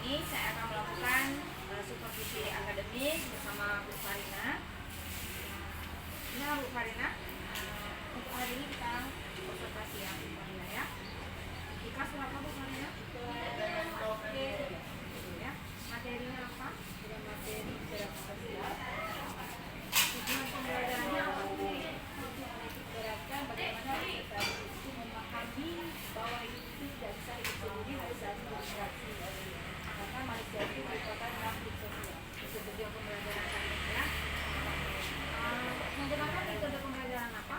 ini saya akan melakukan supervisi akademik bersama Bu Farina. Ini Bu Farina. Untuk hari ini kita observasi ya Bu Farina ya. Di kelas berapa Bu Farina? Oke, ya. Materinya apa? Materi gerak sosial. Tujuan pembelajarannya apa Bu? Beratkan bagaimana kita itu memahami bahwa hidup itu tidak bisa hidup sendiri, harus saling berinteraksi. Karena manusia itu merupakan makhluk sosial. Itu tujuan pembelajaran kali ini ya. Menggunakan metode pembelajaran apa?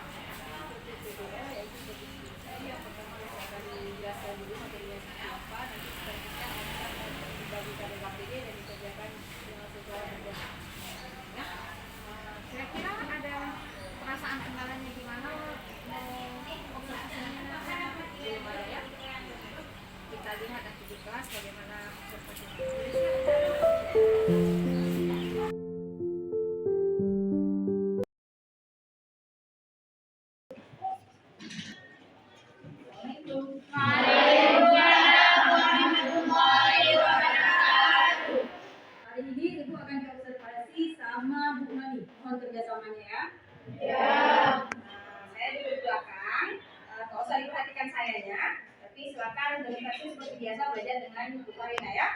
PPDA, yaitu berdiskusi. Yang pertama saya akan dijelaskan dulu materinya seperti apa. Nanti selanjutnya akan dibagikan dalam PD dan dikerjakan dengan sesuai dengan ya. Kira-kira ada perasaan kendalanya gimana? Observasinya belum ada ya. Kita lihat nanti di kelas bagaimana observasinya. Hari ini Ibu akan diobservasi sama Bu Mani. Mohon kerjasamanya ya. Ya. Saya duduk di belakang. Nggak usah diperhatikan sayanya, tapi silakan demonstrasi seperti biasa belajar dengan Bu Farina ya.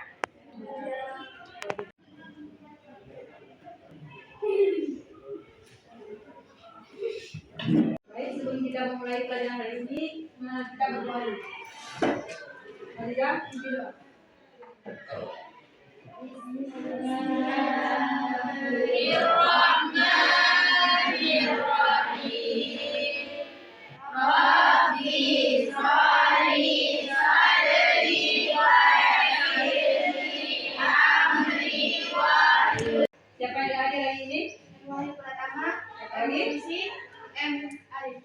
Baik, sebelum kita memulai pelajaran hari ini, kita berdoa dulu. Mari kita berdoa. Siapa yang hadir hari ini? Wahyu Pratama, Lagi? M. Arif.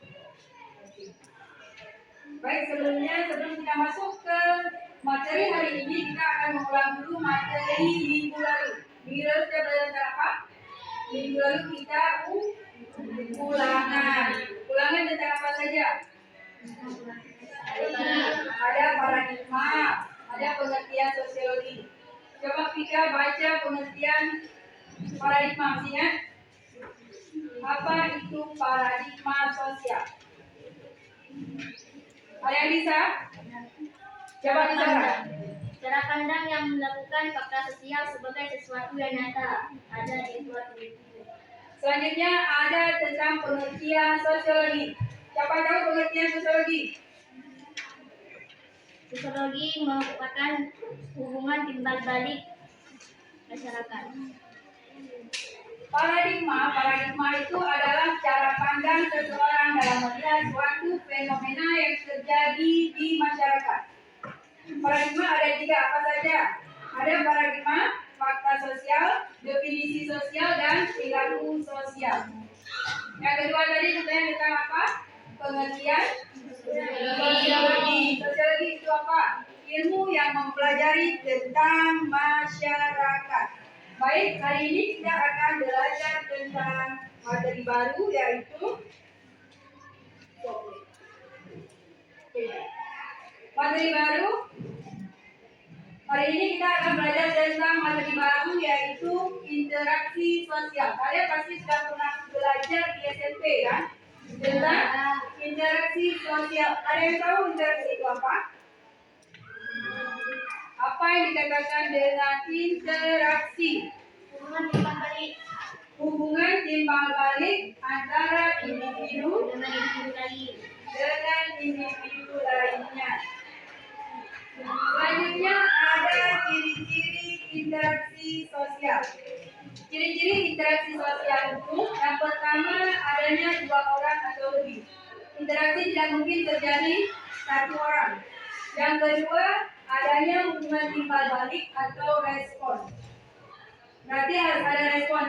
Baik, sebelum kita masuk ke materi hari ini, kita akan mengulang dulu materi minggu lalu. Minggu lalu kita belajar apa? Minggu lalu kita ulangan. Ulangan tentang apa saja? Ada paradigma, ada pengertian sosiologi. Coba kita baca pengertian paradigma, maksudnya apa itu paradigma sosial? Ada yang bisa? Coba bicara. Cara pandang yang melakukan fakta sosial sebagai sesuatu yang nyata ada di suatu individu. Selanjutnya ada tentang pengertian sosiologi. Siapa tahu pengertian sosiologi? Sosiologi merupakan hubungan timbal balik masyarakat. Paradigma itu adalah cara pandang seseorang dalam melihat suatu fenomena yang terjadi di masyarakat. Paradigma ada 3 apa saja? Ada paradigma fakta sosial, definisi sosial, dan perilaku sosial. Yang kedua tadi kita tentang apa? Pengertian sosiologi. Sosiologi itu apa? Ilmu yang mempelajari tentang masyarakat. Baik, hari ini kita akan belajar tentang materi baru, yaitu materi baru. Hari ini kita akan belajar tentang materi baru, yaitu interaksi sosial. Kalian pasti sudah pernah belajar di SMP kan? Tentang interaksi sosial. Ada yang tahu interaksi itu apa? Apa yang dikatakan dengan interaksi? Hubungan timbal balik antara individu dengan individu lainnya. Selanjutnya ada ciri-ciri interaksi sosial. Ciri-ciri interaksi sosial itu yang pertama adanya 2 orang atau lebih. Interaksi tidak mungkin terjadi 1 orang. Yang kedua adanya hubungan timbal balik atau respon. Berarti harus ada respon.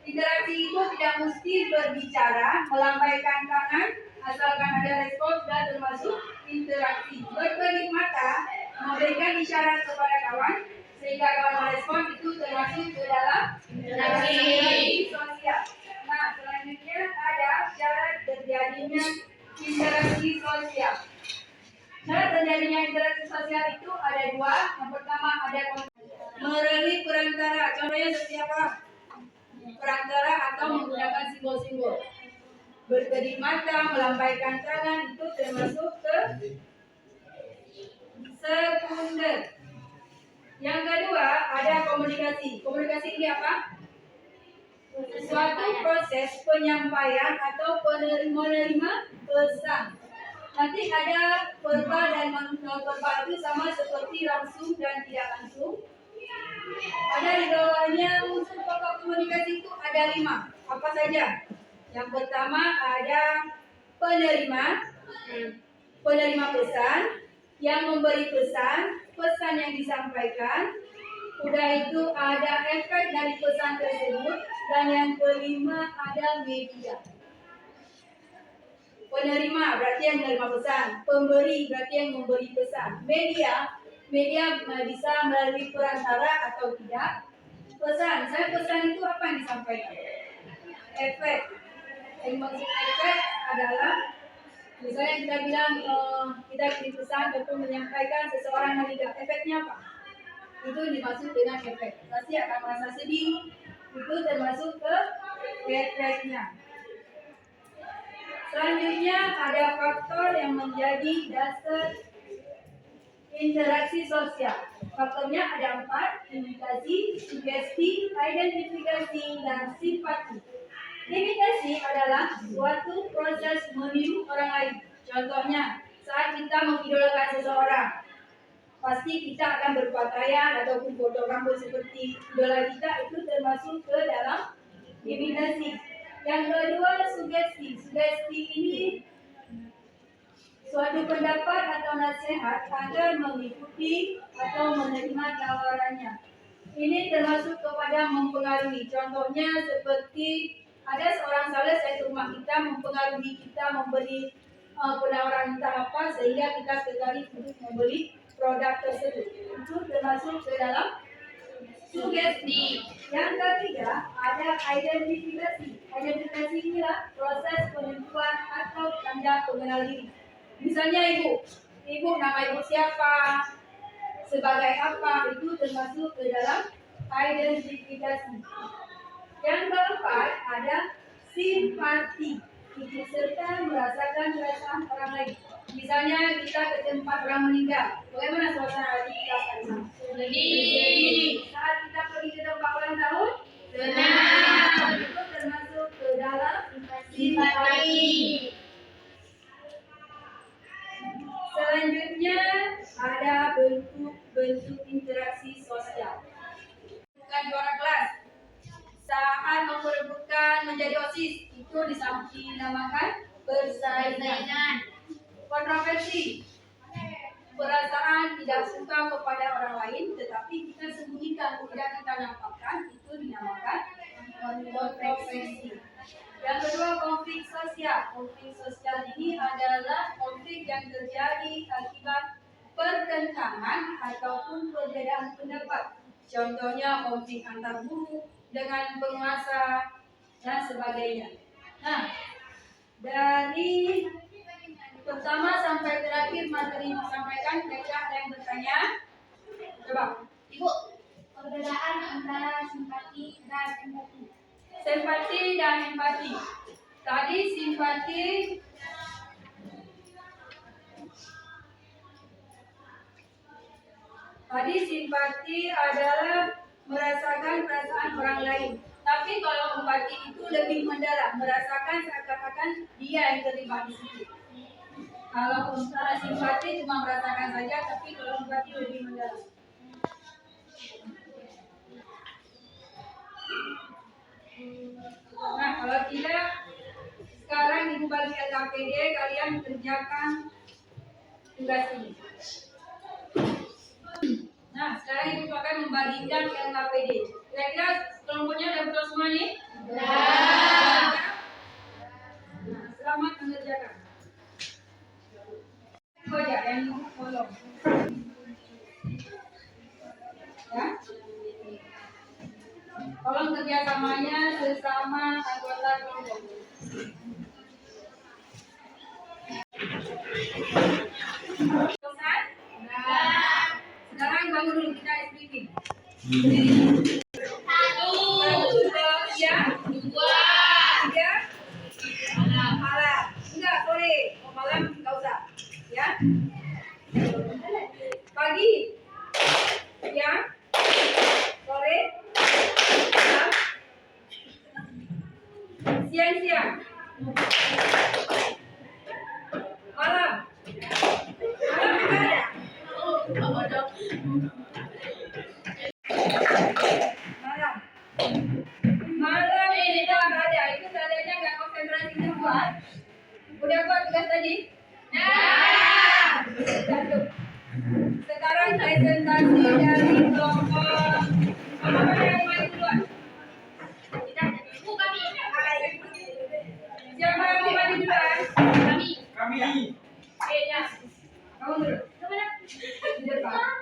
Interaksi itu tidak mesti berbicara, melambaikan tangan, asalkan ada respon sudah termasuk interaksi. Berkedip mata, memberikan isyarat kepada kawan sehingga kawan merespon, itu termasuk ke dalam interaksi sosial. Nah, selanjutnya ada syarat terjadinya interaksi sosial. Syarat terjadinya interaksi sosial itu ada 2. Yang pertama ada melalui perantara. Contohnya seperti apa? Perantara atau menggunakan simbol-simbol. Berkedip mata, melambaikan tangan itu termasuk ke sekunder. Yang kedua ada komunikasi. Komunikasi ini apa? Suatu proses penyampaian atau menerima pesan. Nanti ada verbal dan non verbal itu sama seperti langsung dan tidak langsung. Ada di bawahnya unsur pokok komunikasi itu ada 5. Apa saja? Yang pertama ada penerima pesan, yang memberi pesan, pesan yang disampaikan. Udah itu ada efek dari pesan tersebut, dan yang kelima ada media. Penerima berarti yang menerima pesan, pemberi berarti yang memberi pesan. Media bisa melalui perantara atau tidak. Pesan, saya pesan itu apa yang disampaikan? Efek. Yang maksud efek adalah misalnya kita bilang kita kirim pesan untuk menyampaikan seseorang yang tidak, efeknya apa? Itu dimaksud dengan efek. Pasti akan merasa sedih, itu termasuk ke efeknya. Selanjutnya ada faktor yang menjadi dasar interaksi sosial. Faktornya ada 4: imitasi, sugesti, identifikasi, dan simpati. Imitasi adalah suatu proses meniru orang lain. Contohnya, saat kita mengidolakan seseorang, pasti kita akan berpakaian ataupun potong rambut seperti idola kita, itu termasuk ke dalam imitasi. Yang kedua, sugesti. Sugesti ini suatu pendapat atau nasihat agar mengikuti atau menerima tawarannya. Ini termasuk kepada mempengaruhi. Contohnya seperti ada seorang sales yang ke rumah kita, mempengaruhi kita memberi penawaran entah apa sehingga kita tertarik untuk membeli produk tersebut. Itu termasuk ke dalam sugesti. Yang ketiga ada identifikasi. Identifikasi inilah proses penentuan atau tanda pengenal diri. Misalnya ibu nama ibu siapa, sebagai apa, itu termasuk ke dalam identifikasi. Yang keempat ada simpati, ikut serta merasakan perasaan orang lain. Misalnya kita ke tempat orang meninggal, bagaimana suasana hati kita pada saat sedih? Saat kita pergi ke tempat ulang tahun, senang. Itu termasuk ke dalam simpati. Selanjutnya ada bentuk interaksi sosial. Bukan juara kelas. Saat memperebutkan menjadi OSIS, itu dinamakan persaingan. Kontroversi, perasaan tidak suka kepada orang lain tetapi kita sembunyikan, tidak kita nampakkan, itu dinamakan kontroversi. Yang kedua, konflik sosial. Konflik sosial ini adalah konflik yang terjadi akibat pertentangan ataupun perbedaan pendapat. Contohnya konflik antar guru dengan penguasa dan sebagainya. Nah, dari pertama sampai terakhir materi yang disampaikan, kira-kira ada yang bertanya? Coba, Ibu. Perbedaan antara simpati dan empati. Simpati dan empati. Tadi simpati adalah merasakan perasaan orang lain. Tapi kalau empati itu lebih mendalam, merasakan seakan-akan dia yang terlibat di situ. Kalau simpati cuma merasakan saja, tapi kalau empati lebih mendalam. Nah, kalau tidak, sekarang Ibu bagi LKPD, kalian kerjakan tugas ini. Nah, sekarang Ibu akan membagikan LKPD. Kira-kira kelompoknya udah betul semua nih? Nah, selamat mengerjakan. Itu aja yang Ibu tolong. Ya? Tolong kerjasamanya sesama anggota kelompok. Sekarang bangun dulu. kita speaking. Satu, Ya, dua, tiga, malam. Enggak, sore. Oh, malam enggak usah. Ya. Pagi. Siang. Sore. Malam. Siang-siang. Malam. Malam juga ada. Malam. Malam kita ada. Itu tandanya nggak konsentrasi di luar. Udah buat tugas tadi? Satu. Sekarang presentasi dari kelompok apa yang main duluan? kita ibu kami, Siapa yang mau maju duluan? kami, ya, Kamu dulu. kemana? Di depan.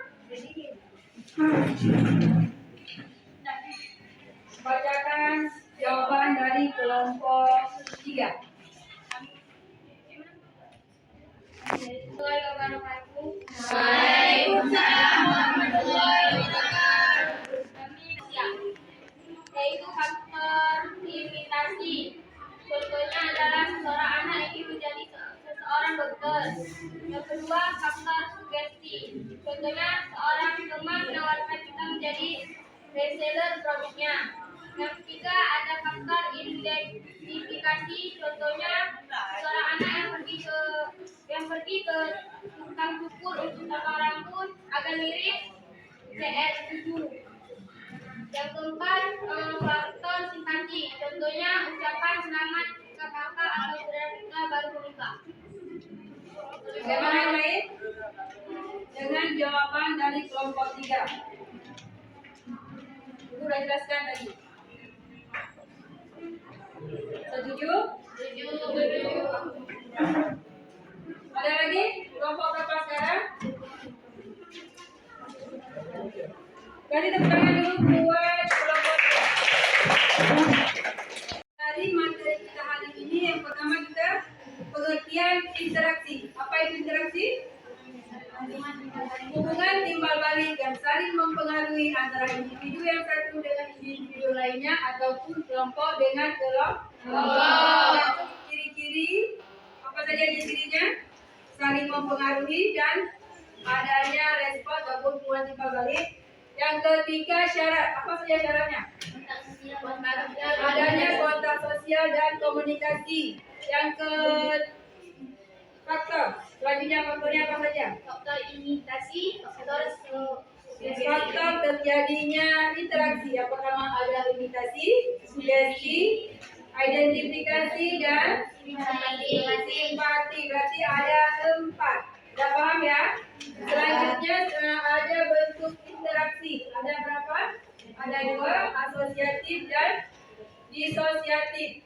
Bacakan jawaban dari kelompok 3. Waalaikumsalam warahmatullahi wabarakatuh. Kami siap, yaitu faktor imitasi. Contohnya adalah seorang anak ingin menjadi seorang dokter. Yang kedua, faktor sugesti. Contohnya seorang teman menawarkan kita menjadi reseller produknya. Yang ketiga, ada faktor identifikasi. Contohnya seorang anak yang pergi ke tukang cukur untuk potong rambut agar mirip CR7. Yang keempat, faktor simpati. Contohnya ucapan selamat kakak atau saudara kita baru menikah. Bagaimana yang lain? Dengan jawaban dari kelompok 3. Ibu sudah jelaskan tadi. Setuju? Setuju. Ada lagi? Kelompok berapa sekarang? Jadi tepuk tangan dulu buat kelompok 2. Dari materi kita hari ini yang pertama kita pengertian interaksi. Apa itu interaksi? Hubungan timbal balik yang saling mempengaruhi antara individu yang satu dengan individu lainnya ataupun kelompok dengan kelompok. Ciri-ciri apa saja ciri-cirinya? Saling mempengaruhi dan adanya respon ataupun hubungan timbal balik. Yang ketiga syarat, apa saja syaratnya? Adanya kontak sosial dan komunikasi. Yang ke faktor, selanjutnya faktornya apa saja? Faktor imitasi, Faktor terjadinya interaksi. Yang pertama ada imitasi, sugesti, identifikasi dan simpati. Berarti ada 4. Sudah paham ya? Selanjutnya ada bentuk interaksi. Ada berapa? Ada 2, asosiatif dan disosiatif.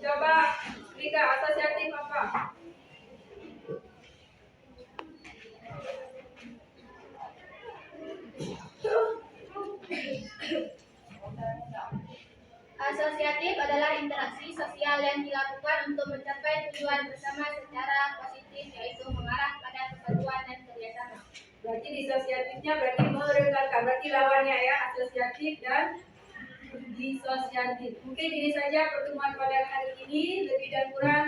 Coba Rika, asosiatif apa? Asosiatif adalah interaksi sosial yang dilakukan untuk mencapai tujuan bersama secara positif, yaitu mengarah pada persatuan dan kerjasama. Berarti disosiatifnya berarti merekatkan. Berarti lawannya ya, asosiatif dan disosiatif. Mungkin ini saja pertemuan pada hari ini, lebih dan kurang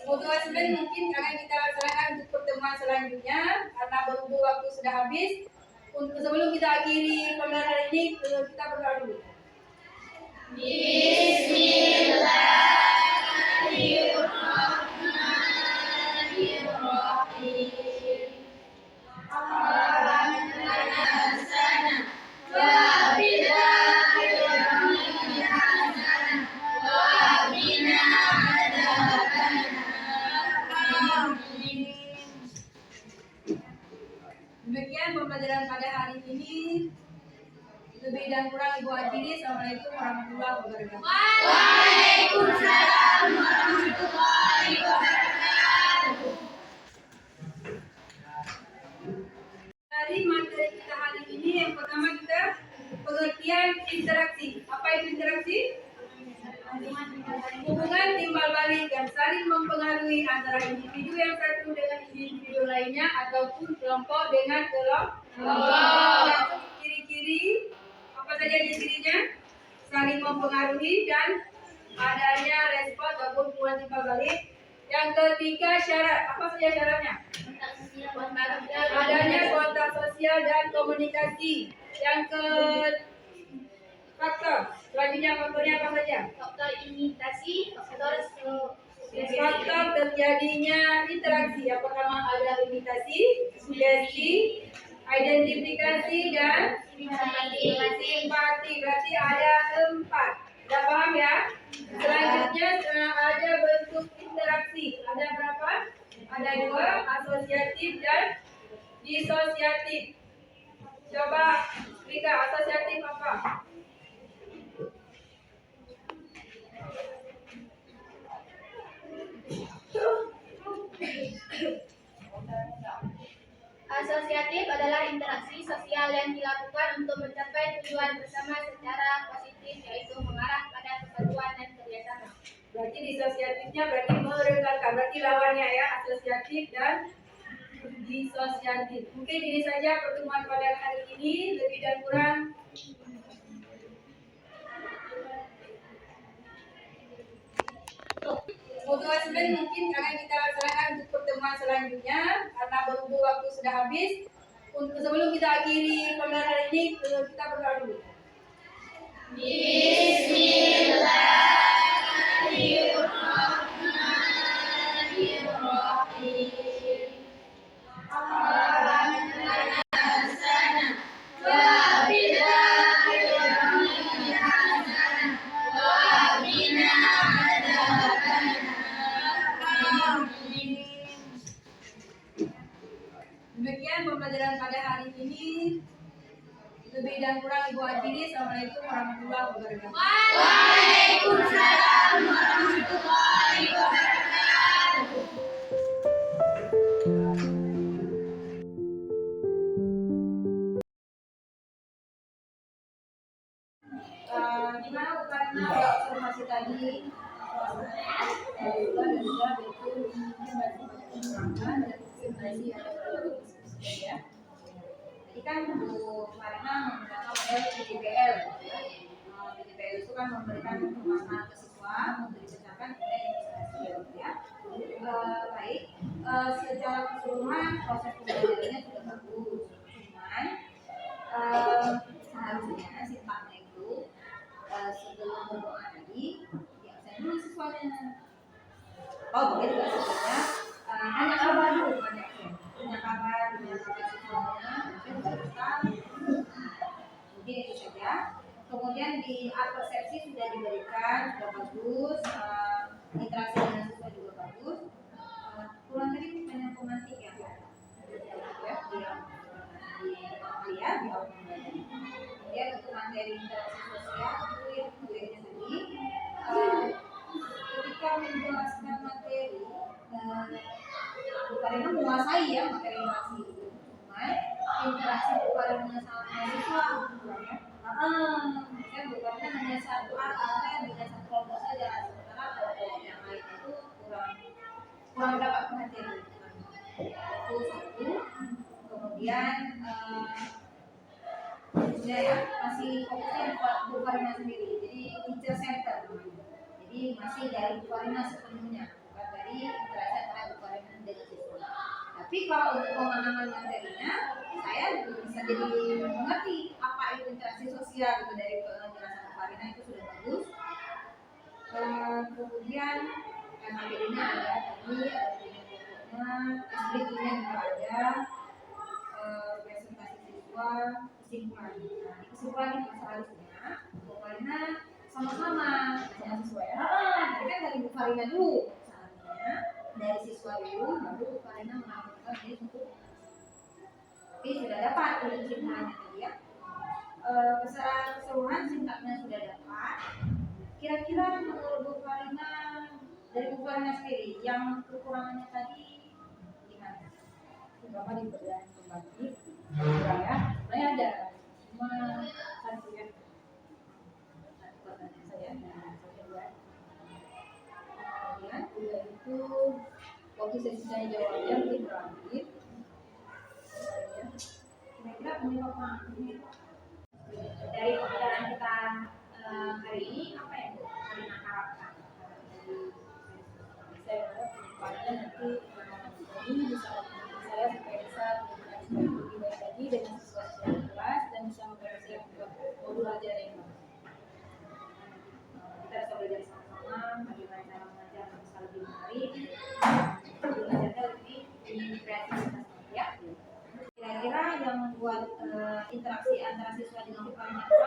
motivasi mungkin akan kita laksanakan untuk pertemuan selanjutnya karena berhubung waktu sudah habis. Untuk sebelum kita akhiri pembelajaran hari ini, kita berdoa dulu. Demikian pembelajaran pada hari ini. Lebih dan kurang Ibu akhiri. Assalamualaikum warahmatullahi wabarakatuh. Waalaikumsalam warahmatullahi wabarakatuh. Dari materi kita hari ini yang pertama kita pengertian interaksi. Apa itu interaksi? Hubungan timbal balik yang saling mempengaruhi antara antara individu yang satu dengan individu lainnya ataupun kelompok dengan kelompok. Ciri-ciri apa saja cirinya? Saling mempengaruhi dan adanya respon ataupun hubungan timbal balik. Yang ketiga syarat, apa saja syaratnya? Adanya kontak sosial dan komunikasi. Yang ke faktor, selanjutnya faktornya apa saja? Faktor imitasi, faktor Faktor terjadinya interaksi. Yang pertama ada imitasi, sugesti, identifikasi dan simpati. Berarti ada 4. Sudah paham ya? Selanjutnya ada bentuk interaksi. Ada berapa? Ada 2, asosiatif dan disosiatif. Coba Rika, asosiatif apa? Asosiatif adalah interaksi sosial yang dilakukan untuk mencapai tujuan bersama secara positif, yaitu mengarah pada kesatuan dan kerjasama. Berarti disosiatifnya berarti meregangkan. Berarti lawannya ya, asosiatif dan disosiatif. Mungkin ini saja pertemuan pada hari ini, lebih dan kurang. Untuk hasilnya mungkin akan kita laksanakan untuk pertemuan selanjutnya karena berhubung waktu sudah habis. Untuk sebelum kita akhiri pembelajaran hari ini, kita berdoa dulu. Demikian pembelajaran pada hari ini. Lebih dan kurang Ibu akhiri. Assalamualaikum warahmatullahi wabarakatuh. Waalaikumsalam warahmatullahi wabarakatuh. Gimana karena observasi tadi? Dan juga itu ya. Jadi kan karena menggunakan model PJBL. PJBL itu kan memberikan pemahaman ke siswa, menceritakan ya. Baik, secara keseluruhan proses pembelajarannya sudah bagus. Cuman seharusnya sifatnya itu sebelum berdoa tadi ya saya dulu siswanya. Oh boleh juga siswanya hanya kabar dulu pada punya kabar siswanya mungkin itu saja. Kemudian di persepsi sudah diberikan, sudah bagus, interaksi dengan siswa juga bagus. Kurang tadi hanya pemantik ya di kemudian untuk materi interaksi sosial itu yang kuliahnya tadi ketika menjelaskan materi bukan menguasai ya materi interaksi itu, cuma interaksi bukan sama mahasiswa ya. Bukan hanya satu dengan satu kelompok saja, sementara kelompok yang lain itu kurang dapat perhatian itu satu. Kemudian ya masih fokusnya Bu Farina sendiri, jadi teacher center namanya. Jadi masih dari Bu Farina sepenuhnya, bukan dari interaksi antara Bu Farina dengan siswa. Tapi kalau untuk pemahaman materinya, saya bisa jadi mengerti apa itu interaksi sosial gitu dari penjelasan Bu Farina itu sudah bagus. Kemudian materinya ada tadi, ada pokoknya, explain-nya juga ada, presentasi siswa, kesimpulan. Nah, kesimpulan itu seharusnya Bu Farina sama-sama hanya siswa ya. Jadi kan dari Bu Farina dulu seharusnya, dari siswa dulu baru Bu Farina melakukan ini untuk. Tapi sudah dapat untuk kesimpulannya tadi ya. Secara keseluruhan sintaknya sudah dapat. Kira-kira menurut Bu Farina, dari Bu Farina sendiri yang kekurangannya tadi gimana? Bapak diberikan kembali ya, saya ada cuma satu ya, satu pertanyaan saya dua. Kemudian dua itu waktu sesi tanya jawabnya mungkin berakhir. Kira-kira penyebab Dari pembelajaran kita hari ini apa yang Bu Karina harapkan? saya berharap kedepannya nanti ini bisa membantu saya supaya bisa berinteraksi lebih baik lagi dengan siswa yang kelas dan bisa mempersiapkan modul ajar yang baru. Kita bisa belajar sama-sama bagaimana cara mengajar yang bisa lebih menarik, belajarnya lebih kreativitas ya. Kira-kira yang membuat interaksi antara siswa dengan guru paling apa?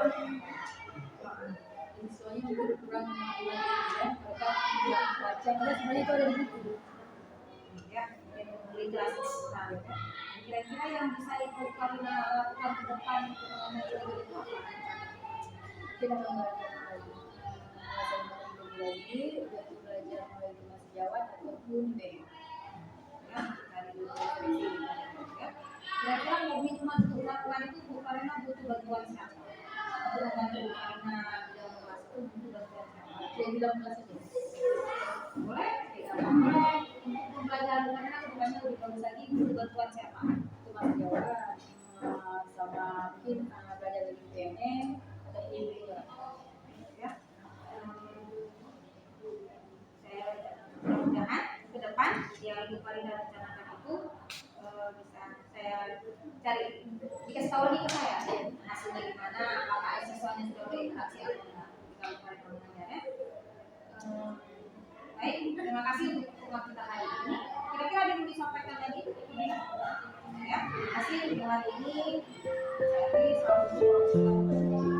Siswanya mungkin kurang mengerti ya, mereka tidak baca, padahal sebenarnya itu ada di buku ya, yang literasi digital ya. Kira-kira yang bisa Ibu Karina lakukan ke depan untuk mengenai itu apa? Kita belajar lagi, belajar mulai dengan sejawat ataupun BM ya, dari profesi ya. Kira-kira komitmen untuk melakukan itu Bu Karina butuh bantuan siapa? Untuk membantu Bu Karina dalam kelas itu butuh bantuan siapa? Dia bilang kelas itu boleh? Tidak apa-apa. Untuk pembelajaran Bu Karina kedepannya lebih bagus lagi butuh bantuan siapa? Itu Mas Jawa sama mungkin belajar dari PNM atau ini ya. Saya mudah-mudahan ke depan yang Ibu Karina rencanakan itu bisa saya cari, dikasih tahu lagi ke saya hasilnya gimana, apakah siswanya sudah berinteraksi atau enggak jika Ibu Karina mengajarnya. Baik, terima kasih untuk pertemuan kita hari ini. Kira-kira ada yang mau disampaikan lagi? Ya, terima kasih untuk hari ini. Saya Selamat